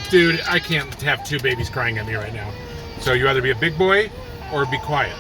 Dude, I can't have two babies crying at me right now. So you either be a big boy or be quiet.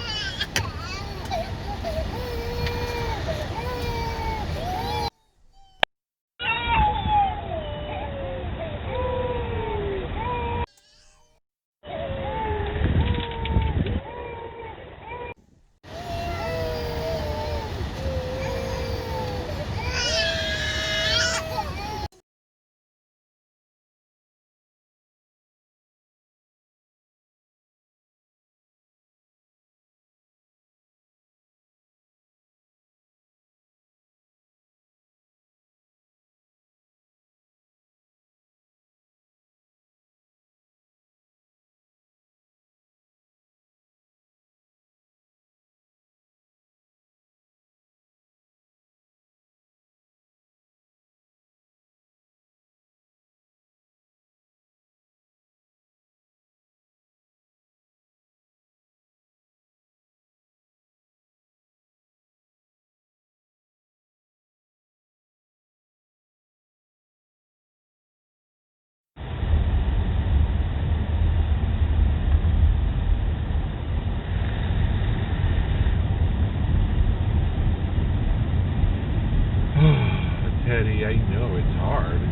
Teddy, I know it's hard.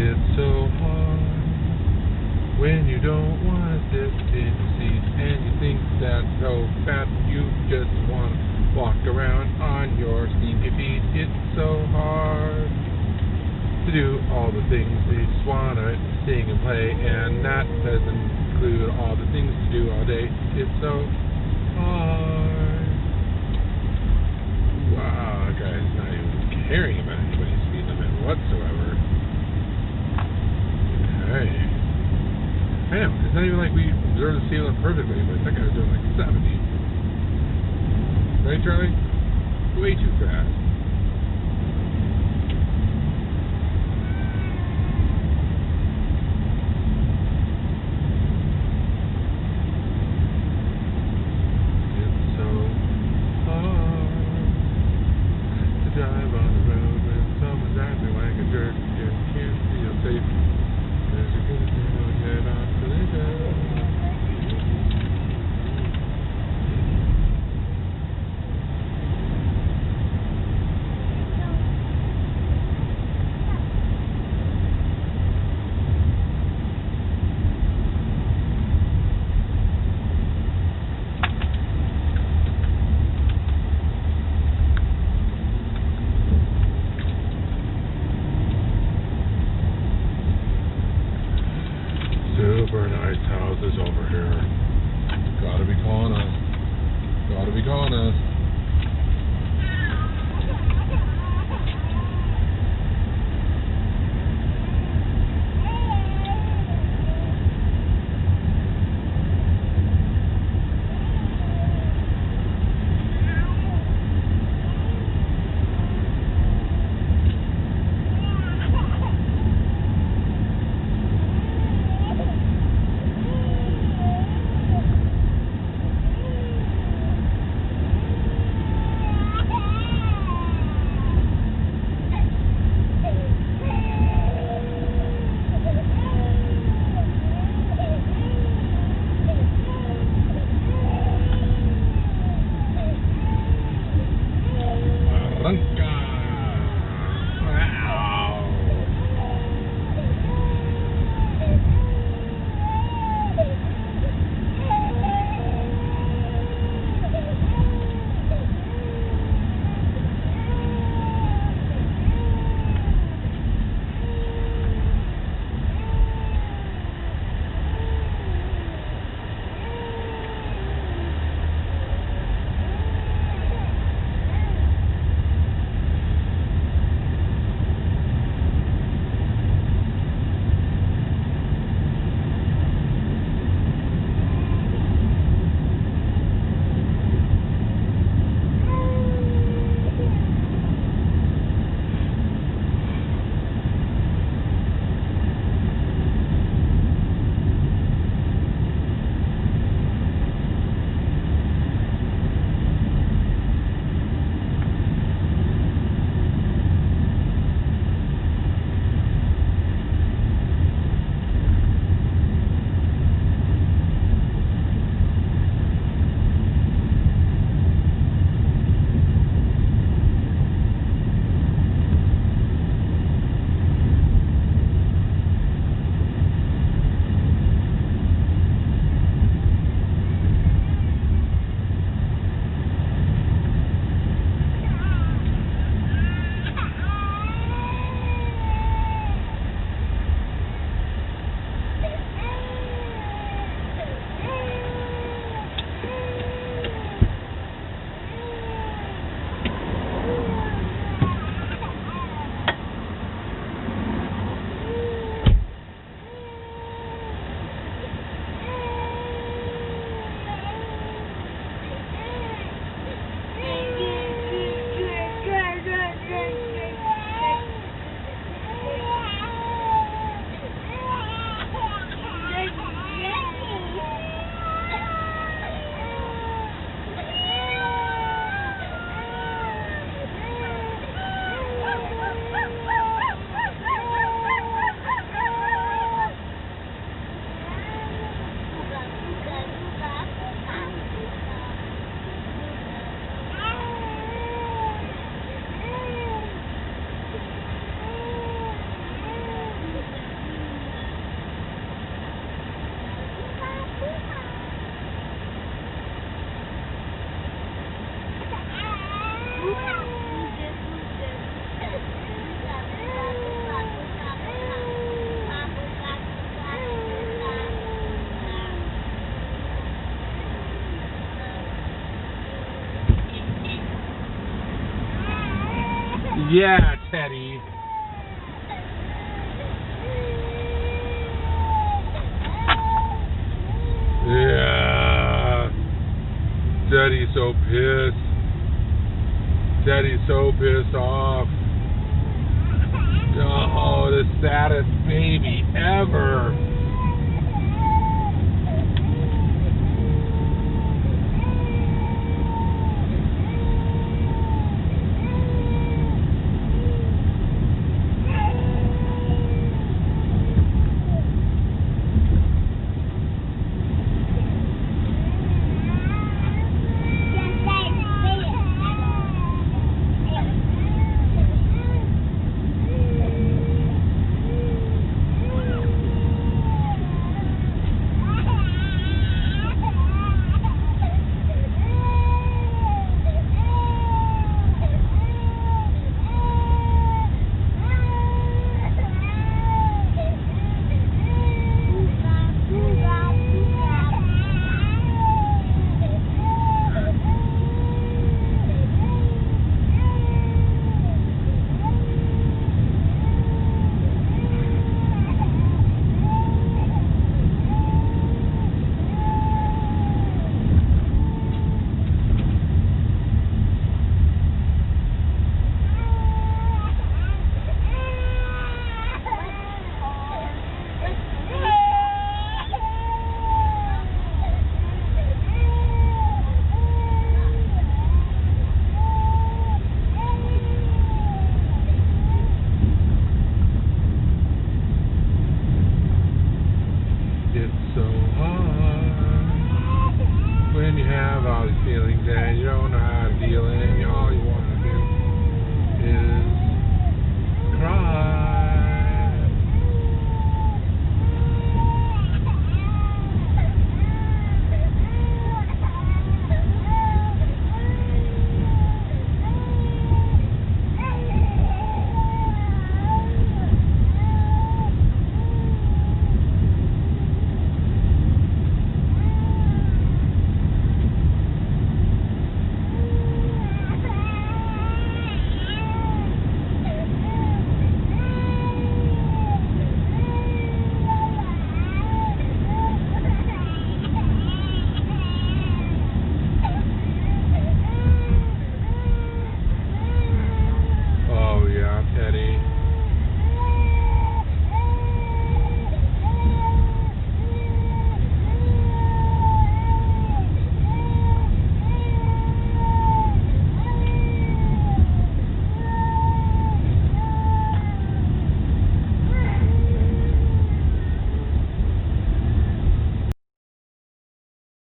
It's so hard when you don't want to sit in your seat and you think that so fast you just want to walk around on your stinky feet. It's so hard to do all the things you just want to sing and play, and that doesn't include all the things to do all day. It's so hard. Wow, that guy's not even caring about anybody's speed limit whatsoever. Okay. I know, it's not even like we observed the speed limit perfectly, but that guy was doing like 70. Right, Charlie? Way too fast. Drive on the road when someone's acting like a jerk. You can't feel safe. There's a good deal head on collision. Super nice houses Yeah, Teddy. Yeah. Teddy's so pissed. Teddy's so pissed off. Oh, the saddest baby ever.